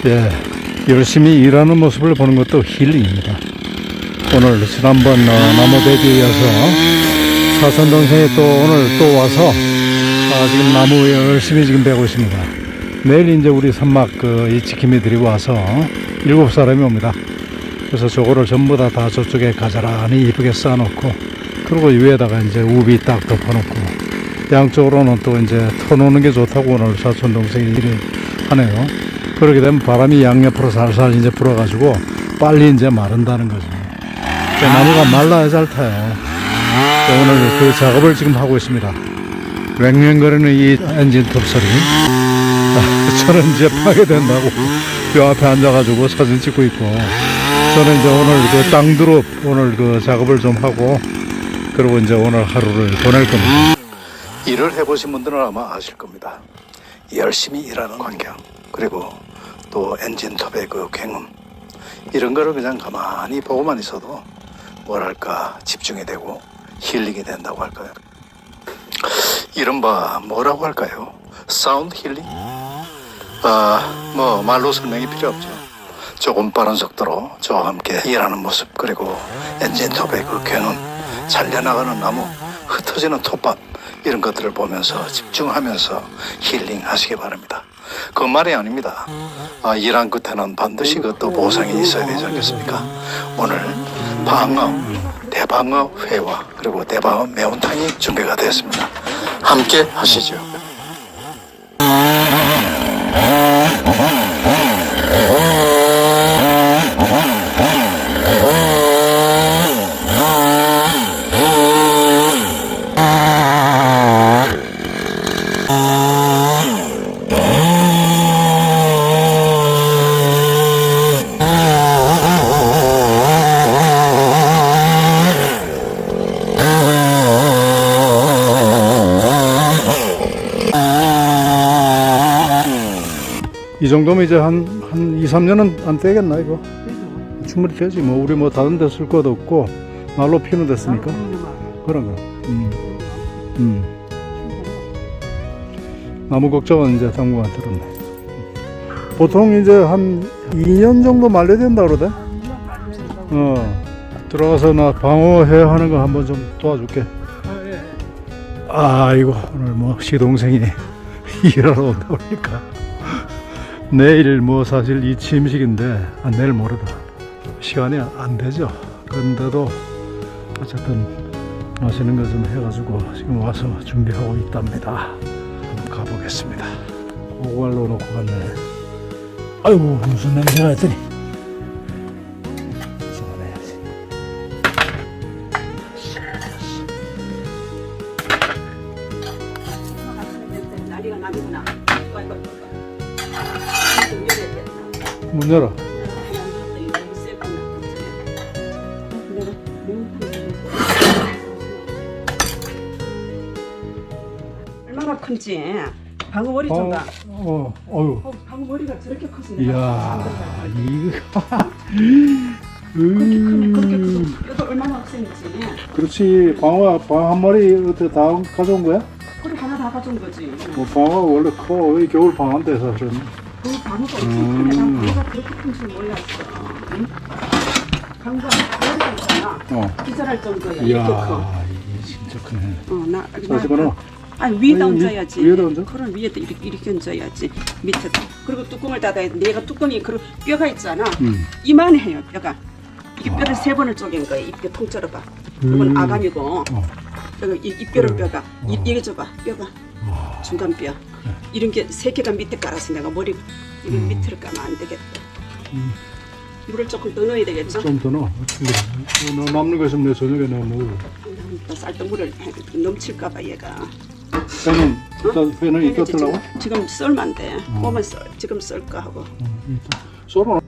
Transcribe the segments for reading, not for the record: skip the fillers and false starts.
예, 열심히 일하는 모습을 보는 것도 힐링입니다. 오늘 지난번 나무 대기에 이어서 사촌 동생이 또 오늘 또 와서 지금 나무 열심히 지금 베고 있습니다. 내일 이제 우리 선막 이 지킴이들이 와서 7사람이 옵니다. 그래서 저거를 전부 다 저쪽에 가자라니 이쁘게 쌓아놓고, 그리고 위에다가 이제 우비 딱 덮어놓고, 양쪽으로는 또 이제 터놓는 게 좋다고 오늘 사촌 동생이 일을 하네요. 그렇게 되면 바람이 양옆으로 살살 이제 불어가지고 빨리 이제 마른다는 거죠. 나무가 말라야 잘 타요. 오늘 그 작업을 지금 하고 있습니다. 왱왱거리는 이 엔진 톱 소리. 저는 이제 파괴된다고 요 앞에 앉아가지고 사진 찍고 있고, 저는 이제 오늘 그 땅두릅 오늘 그 작업을 좀 하고, 그리고 이제 오늘 하루를 보낼 겁니다. 일을 해보신 분들은 아마 아실 겁니다. 열심히 일하는 광경, 그리고 또 엔진톱의 그 굉음, 이런 거를 그냥 가만히 보고만 있어도 뭐랄까 집중이 되고 힐링이 된다고 할까요? 이른바 뭐라고 할까요? 사운드 힐링? 뭐 말로 설명이 필요 없죠. 조금 빠른 속도로 저와 함께 일하는 모습, 그리고 엔진톱의 그 굉음, 잘려나가는 나무, 흩어지는 톱밥, 이런 것들을 보면서 집중하면서 힐링 하시기 바랍니다. 그 말이 아닙니다. 일한 끝에는 반드시 그것도 보상이 있어야 되지 않겠습니까? 오늘 방어, 대방어 회와 그리고 대방어 매운탕이 준비가 되었습니다. 함께 하시죠. 이 정도면 이제 한 2, 3년은 안 되겠나 이거? 충분히 되지 뭐. 우리 뭐 다른 데 쓸 것도 없고 날로 피는 데 쓰니까 그런 거. 나무 걱정은 이제 당분간 들었네. 보통 이제 한 2년 정도 말려야 된다 그러대. 들어가서 나 방어회 하는 거 한번 좀 도와줄게. 이거 오늘 뭐 시동생이 일하러 온다 그러니까 내일 뭐 사실 이 취임식인데 내일 모레다 시간이 안 되죠. 그런데도 어쨌든 맛있는 거 좀 해가지고 지금 와서 준비하고 있답니다. 한번 가보겠습니다. 고갈로 놓고 갔네. 아이고 무슨 냄새가 했더니 집어내야지. 난리가 나는구나. 문 열어. 얼마나 큰지. 방어 머리 좀 봐. 어유. 방어 머리가 저렇게 커서. 이야, 이거. 그렇게 크고 이거 얼마나 학생이지. 그렇지. 방어 한 마리 어떻게 다 가져온 거야? 꼬리 하나 다 가져온 거지. 뭐 방어가 원래 커. 이 겨울 방어 때서 그러네. 그 방어가 엄청 크네. 난 방어가 그렇게 큰 줄 몰랐어. 응? 방어가 머리가 있잖아. 기절할 정도야. 이렇게 커. 이게 진짜 크네. 나 자식아는 아니 위에다 얹어야지. 위에다 얹어? 그럼 위에다 이렇게 얹어야지. 밑에다. 그리고 뚜껑을 닫아야 돼. 얘가 뚜껑이 그 뼈가 있잖아. 이만해요 뼈가. 이게 뼈를 3번을 쪼갠 거야. 이 뼈 통째로 봐. 이건 아감이고. 여기 이 뼈를 그래. 뼈가. 이게 줘봐. 뼈가. 중간 뼈. 그래. 이런 게 3개가 밑에 깔아서 내가 머리 이게 밑으로 까면 안 되겠다. 물을 조금 더 넣어야 되겠죠? 좀 더 넣어. 너 남는 거 있으면 내 저녁에 내가 먹을. 또 쌀뜨물을 넘칠까봐 얘가. 회는 이따 뜨려고? 지금 썰면 돼. 오면 지금 썰까 하고. 썰어.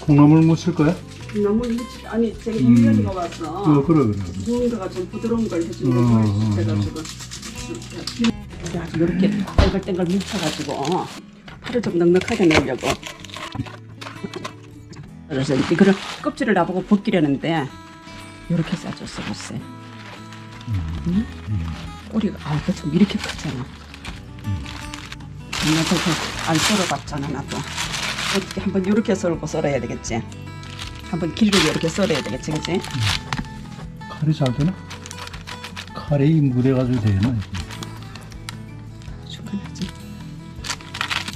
콩나물 무칠 거야? 나물 아니 제가 유연이가 와서 그래. 누운 거가 좀 부드러운 걸 해주는 거 해가지고 이렇게 땡글땡글 뭉쳐가지고 파를 좀 넉넉하게 넣으려고. 그래서 이거를 껍질을 나보고 벗기려는데 이렇게 싸줬어 보세요. 꼬리가 이거 좀 이렇게 크잖아. 나도 안 썰어봤잖아 나도. 어떻게 한번 이렇게 썰고 썰어야 되겠지. 한번 길게 이렇게 썰어야 되겠지, 그치? 칼이 잘 되나? 칼이 무뎌가지고 되나? 중간하지.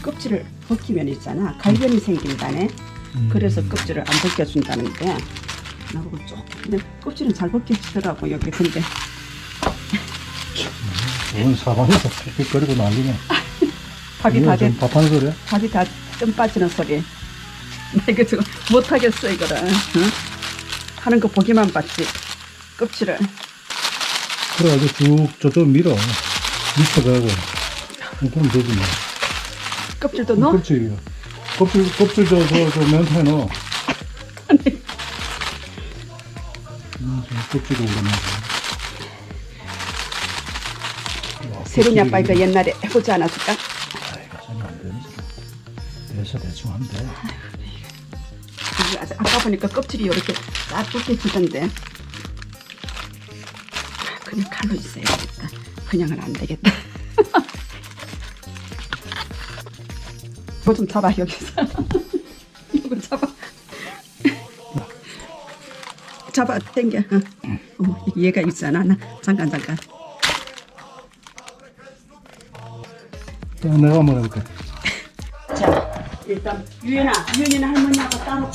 껍질을 벗기면 있잖아. 갈변이 생긴다네. 그래서 껍질을 안 벗겨준다는데 나보고 조금 근데 껍질은 잘 벗겨지더라고 여기. 근데 오늘 사방에서 픽픽거리고 난리네. 밥이 이거 다 좀 돼. 밥하는 소리야? 밥이 다 뜸 빠지는 소리. 나 이거 지금 못하겠어 이거를. 응? 하는 거 보기만 봤지. 껍질을. 그래가지고 쭉 저쪽 밀어. 미쳐가고. 그럼 되지 뭐. 껍질도 넣어? 껍질이요. 껍질 저 면에 넣어. 껍질도 오르면서. 세린이 아빠 이거 옛날에 해보지 않았을까? 아이고, 전혀 안 되는 소리. 대서 대충 하면 돼. 이게 아까 보니까 껍질이 이렇게 딱 벗겨지던데. 그냥 칼로 있어야겠다. 그냥은 안 되겠다. 이거 좀 잡아 여기서. 이거 잡아. 잡아 당겨. 어머 얘가 있잖아. 나 잠깐. 내가 한번 해볼게. 자 일단 유연이는 할머니하고 따로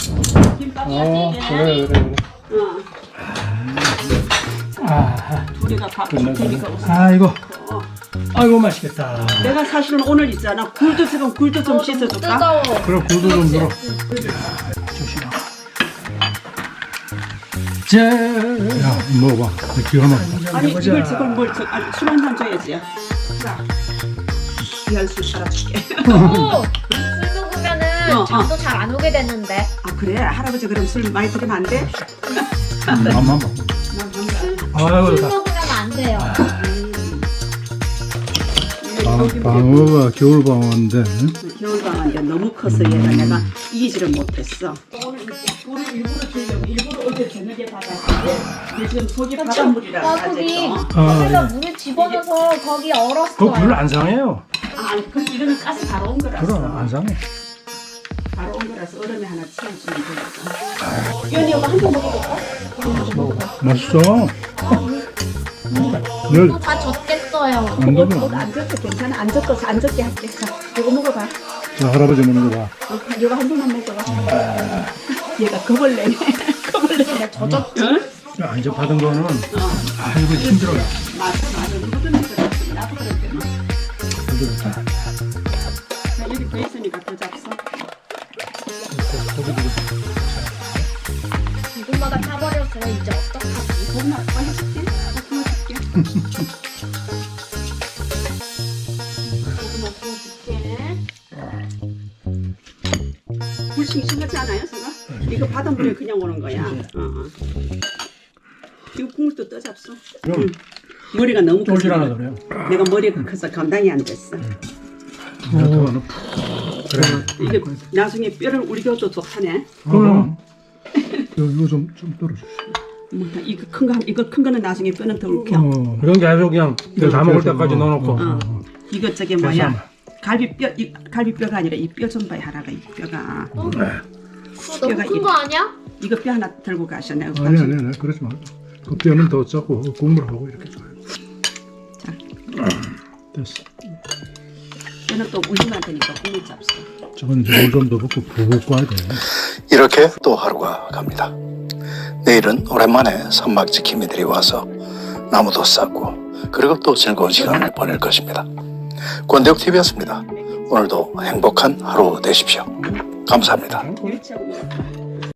김밥 해야지. 그래. 우리가 밥 테니까 아이고. 아이고, 맛있겠다. 내가 사실은 오늘 있잖아 굴도 좀 씻어줄까? 뜨거워. 그럼 굴도 좀 넣어. 자, 야, 먹어봐. 기가 막혀. 아니 이걸 지금 술 한잔 줘야지. 자 귀한 술 살아줄게. 술 먹으면은 어. 잠도 잘 안 오게 되는데. 아 그래? 할아버지 그럼 술 많이 드리면 안 돼? mamma. 아이고, 술 좋다. 먹으면 안 돼요. 방어가 겨울방어인데. 겨울방학인데 너무 커서 얘가 내가 이기지를 못했어. 오늘 물을 일부러 주려고 일부러 어제 저녁에 받았는데 지금 속이 바닷물이라 거기 가졌죠. 거기다 물을 집어넣어서 거기 얼었어. 그거 별로 안 상해요. 아, 그 이거는 가스 바로 온 거라서. 그럼 안 상해. 바로 온 거라서 얼음에 하나 채워주면 되니까. 연이 이거 한번 먹어볼까? 맛있어. 늘 다 젖겠어요. 안 되구나. 안 젖게 괜찮아. 안 젖게 할게. 자, 이거 먹어봐. 자, 할아버지 먹는 거 봐. 이거 한 번만 먹어봐. 얘가 겁을내네. 겁을내네. 젖었지. 자, 이제 받은 거는 아이고 힘들어. 맞아. 누구든 그렇지. 나도 그랬잖아. 자, 여기 더 있으니까 더 잡숴. 고구마가 타버렸어요. 이제 어떡하지? 고구마 빨리 줄게. 고구마 줄게. 고구마 구워줄게. 물 싱싱하지 않아요, 저거? 이거 바닷물에 그냥 오는 거야. 이거 국물도 떠잡숴. 그럼 머리가 너무 커서 쫄질 않아 그래요. 내가 머리가 커서 감당이 안 됐어. 이렇게 하면 그래. 이게 나중에 뼈를 우리겨도 좋다네. 그럼 이거 좀 떨어주시. 뭐, 이거 큰 거는 나중에 뼈는 더 울겨. 이런 게 아주 그냥 다 먹을 때까지 넣어놓고 이거 저게 뭐야? 갈비뼈가 아니라 이 뼈 좀 봐야 하라가 이 뼈가. 그거 너무 큰 거 아니야? 이거 뼈 하나 들고 가셔. 내가 아니 그러지 말고. 그 뼈는 더 작고 국물하고 이렇게 줘요. 자, 됐어. 뼈는 또 울리면 되니까 국물 잡숴. 저건 이제 물 좀 더 붓고 부부 꺼야 돼. 이렇게 또 하루가 갑니다. 내일은 오랜만에 산막지킴이들이 와서 나무도 쌓고 그리고 또 즐거운 시간을 보낼 것입니다. 권대욱TV였습니다. 오늘도 행복한 하루 되십시오. 감사합니다. 멸치하고 먹을까?